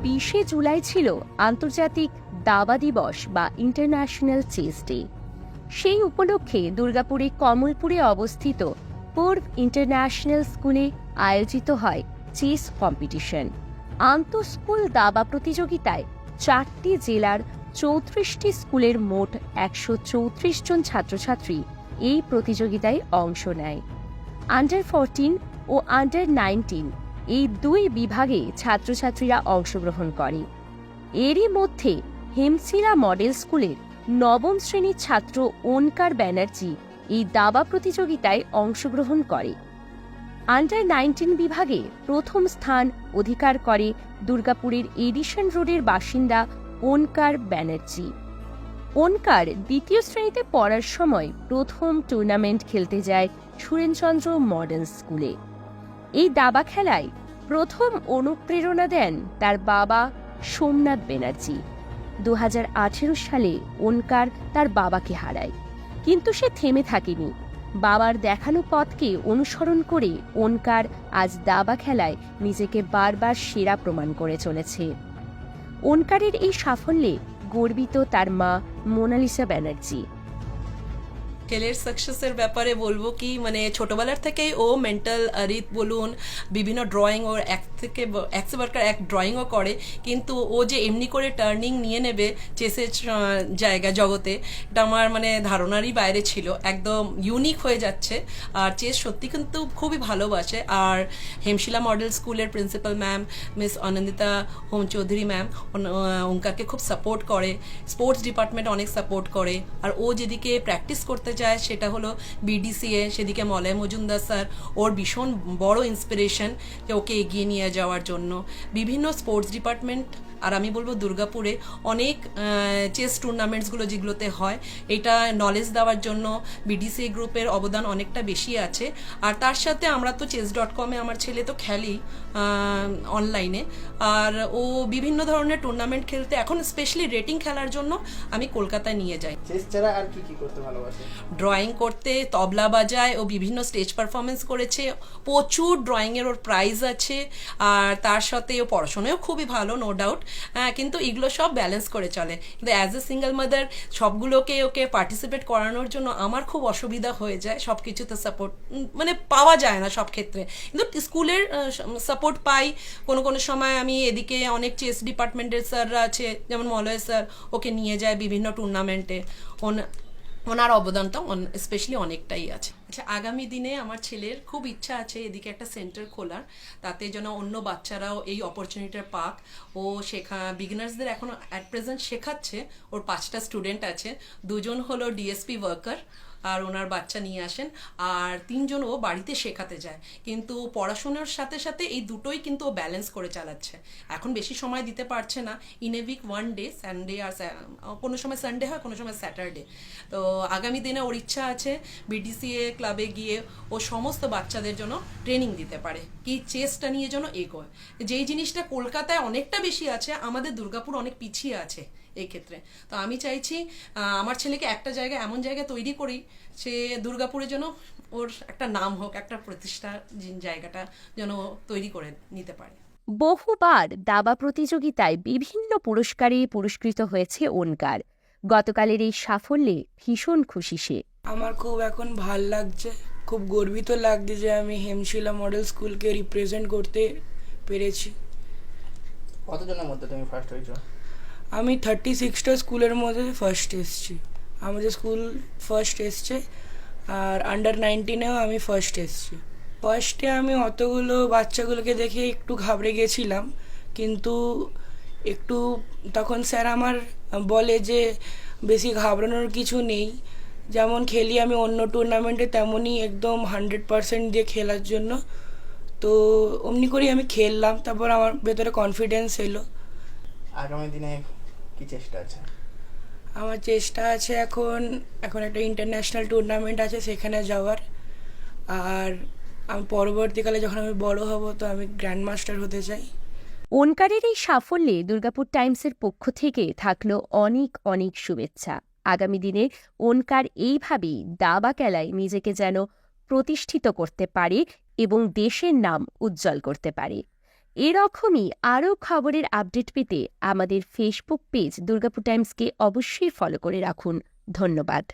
20শে জুলাই ছিল আন্তর্জাতিক দাবা দিবস বা ইন্টারন্যাশনাল চেস ডে। সেই উপলক্ষে দুর্গাপুরে কমলপুরে অবস্থিত পূর্ব ইন্টারন্যাশনাল স্কুলে আয়োজিত হয় চেস কম্পিটিশন। আন্তঃস্কুল দাবা প্রতিযোগিতায় 4টি জেলার 34টি স্কুলের মোট 134 জন ছাত্রছাত্রী এই প্রতিযোগিতায় অংশ নেয়। আন্ডার 14 ও আন্ডার 19 এই দুই বিভাগে ছাত্রছাত্রীরা অংশগ্রহণ করে। এরই মধ্যে হেমশিলা মডেল স্কুলের নবম শ্রেণীর ছাত্র ওনকার ব্যানার্জি এই দাবা প্রতিযোগিতায় অংশগ্রহণ করে। আন্ডার 19 বিভাগে প্রথম স্থান অধিকার করে দুর্গাপুরের এডিশন রোডের বাসিন্দা ওনকার ব্যানার্জি। ওনকার দ্বিতীয় শ্রেণীতে পড়ার সময় প্রথম টুর্নামেন্ট খেলতে যায় সুরেনচন্দ্র মডার্ন স্কুলে। এই দাবা খেলায় প্রথম অনুপ্রেরণা দেন তার বাবা সোমনাথ ব্যানার্জি। 2018 সালে ওনকার তার বাবাকে হারায়, কিন্তু সে থেমে থাকেনি। বাবার দেখানো পথকে অনুসরণ করে ওনকার আজ দাবা খেলায় নিজেকে বারবার সেরা প্রমাণ করে চলেছে। ওনকারের এই সাফল্যে গর্বিত তার মা মোনালিসা ব্যানার্জি। ছেলের সাকসেসের ব্যাপারে বলবো কি, মানে ছোটবেলার থেকেই ও মেন্টাল রিত বলুন, বিভিন্ন ড্রয়িং ওর এক ড্রয়িংও করে, কিন্তু ও যে এমনি করে টার্নিং নিয়ে নেবে চেসের জগতে, এটা আমার মানে ধারণারই বাইরে ছিল। একদম ইউনিক হয়ে যাচ্ছে। আর চেস সত্যি কিন্তু খুবই ভালোবাসে। আর হেমশিলা মডেল স্কুলের principal ma'am miss Anandita Hom Chowdhury ma'am ওঙ্কারকে খুব সাপোর্ট করে, স্পোর্টস ডিপার্টমেন্ট অনেক সাপোর্ট করে। আর ও যেদিকে প্র্যাকটিস করতে যায় সেটা হলো বিডিসিএ, সেদিকে মলয় মজুমদার স্যার ওর ভীষণ বড় ইন্সপিরেশন যে ওকে এগিয়ে নিয়ে যাওয়ার জন্য। বিভিন্ন স্পোর্টস ডিপার্টমেন্ট, আর আমি বলবো দুর্গাপুরে অনেক চেস টুর্নামেন্টসগুলো যেগুলোতে হয়, এটা নলেজ দেওয়ার জন্য বিডিসিএ গ্রুপের অবদান অনেকটা বেশি আছে। আর তার সাথে আমরা তো chess.com-এ আমার ছেলে তো খেলি অনলাইনে, আর ও বিভিন্ন ধরনের টুর্নামেন্ট খেলতে, এখন স্পেশালি রেটিং খেলার জন্য আমি কলকাতায় নিয়ে যাই। চেস ছাড়া আর কি কি করতে ভালোবাসে? ড্রয়িং করতে, তবলা বাজায়, ও বিভিন্ন স্টেজ পারফরমেন্স করেছে, প্রচুর ড্রয়িংয়ের ওর প্রাইজ আছে। আর তার সাথে ও পড়াশোনায়ও খুবই ভালো, নো ডাউট। কিন্তু এগুলো সব ব্যালেন্স করে চলে। কিন্তু অ্যাজ এ সিঙ্গেল মাদার সবগুলোকে ওকে পার্টিসিপেট করানোর জন্য আমার খুব অসুবিধা হয়ে যায়। সব কিছুতে সাপোর্ট মানে পাওয়া যায় না সব ক্ষেত্রে, কিন্তু স্কুলের সাপোর্ট পাই। কোনো কোনো সময় আমি এদিকে অনেক চেস ডিপার্টমেন্টের স্যাররা আছে, যেমন মলয় স্যার, ওকে নিয়ে যায় বিভিন্ন টুর্নামেন্টে। ওনার অবদানটা স্পেশালি অনেকটাই আছে। আচ্ছা, আগামী দিনে আমার ছেলের খুব ইচ্ছা আছে এদিকে একটা সেন্টার খোলার, তাতে যেন অন্য বাচ্চারাও এই অপরচুনিটিটা পাক। ও বিগিনার্সদের এখন অ্যাট প্রেজেন্ট শেখাচ্ছে। ওর 5টা স্টুডেন্ট আছে, 2জন হলো ডিএসপি ওয়ার্কার আর ওনার বাচ্চা নিয়ে আসেন, আর 3জন ও বাড়িতে শেখাতে যায়। কিন্তু পড়াশোনার সাথে সাথে এই দুটোই কিন্তু ও ব্যালেন্স করে চালাচ্ছে। এখন বেশি সময় দিতে পারছে না। In a week 1 day, Sunday, আর কোনো সময় সানডে হয়, কোনো সময় স্যাটারডে। তো আগামী দিনে ওর ইচ্ছা আছে বিডিসিএ ক্লাবে গিয়ে ও সমস্ত বাচ্চাদের জন্য ট্রেনিং দিতে পারে, কি চেসটা নিয়ে যেন এগোয়। যেই জিনিসটা কলকাতায় অনেকটা বেশি আছে, আমাদের দুর্গাপুর অনেক পিছিয়ে আছে এই ক্ষেত্রে। তো আমি চাইছি আমার ছেলেকে একটা জায়গায়, এমন জায়গায় তৈরি করি সে দুর্গাপুরে যেন ওর একটা নাম হোক, একটা প্রতিষ্ঠা জায়গাটা যেন তৈরি করে নিতে পারে। বহুবার দাবা প্রতিযোগিতায় বিভিন্ন পুরস্কারে পুরস্কৃত হয়েছে ওনকার। গতকালের এই সাফল্যে ভীষণ খুশি সে। আমার খুব এখন ভাল লাগছে, খুব গর্বিত লাগছে যে আমি হেমশিলা মডেল স্কুলকে রিপ্রেজেন্ট করতে পেরেছি। কতজনের মধ্যে তুমি ফার্স্ট হয়েছো? আমি 36টা স্কুলের মধ্যে ফার্স্ট এসেছি। আমাদের স্কুল ফার্স্ট এসছে, আর আন্ডার 19-এও আমি ফার্স্ট এসেছি। ফার্স্টে আমি অতগুলো বাচ্চাগুলোকে দেখে একটু ঘাবড়ে গেছিলাম, কিন্তু একটু তখন স্যার আমার বলে যে বেশি ঘাবড়ানোর কিছু নেই, যেমন খেলি আমি অন্য টুর্নামেন্টে তেমনই একদম 100% দিয়ে খেলার জন্য। তো অমনি করেই আমি খেললাম, তারপর আমার ভেতরে কনফিডেন্স এলো। আগামী দিনে কি চেষ্টা আছে? আমার চেষ্টা আছে এখন একটা ইন্টারন্যাশনাল টুর্নামেন্ট আছে সেখানে যাওয়ার। আর আমি পরবর্তীকালে যখন আমি বড় হব তো আমি গ্র্যান্ড মাস্টার হতে চাই। ওনকারের এই সাফল্যে দুর্গাপুর টাইমসের পক্ষ থেকে থাকলো অনেক অনেক শুভেচ্ছা। আগামী দিনে ওনকার এইভাবেই দাবা খেলায় নিজেকে যেন প্রতিষ্ঠিত করতে পারে এবং দেশের নাম উজ্জ্বল করতে পারে। এরকমই আরও খবরের আপডেট পেতে আমাদের ফেসবুক পেজ দুর্গাপুর টাইমসকে অবশ্যই ফলো করে রাখুন। ধন্যবাদ।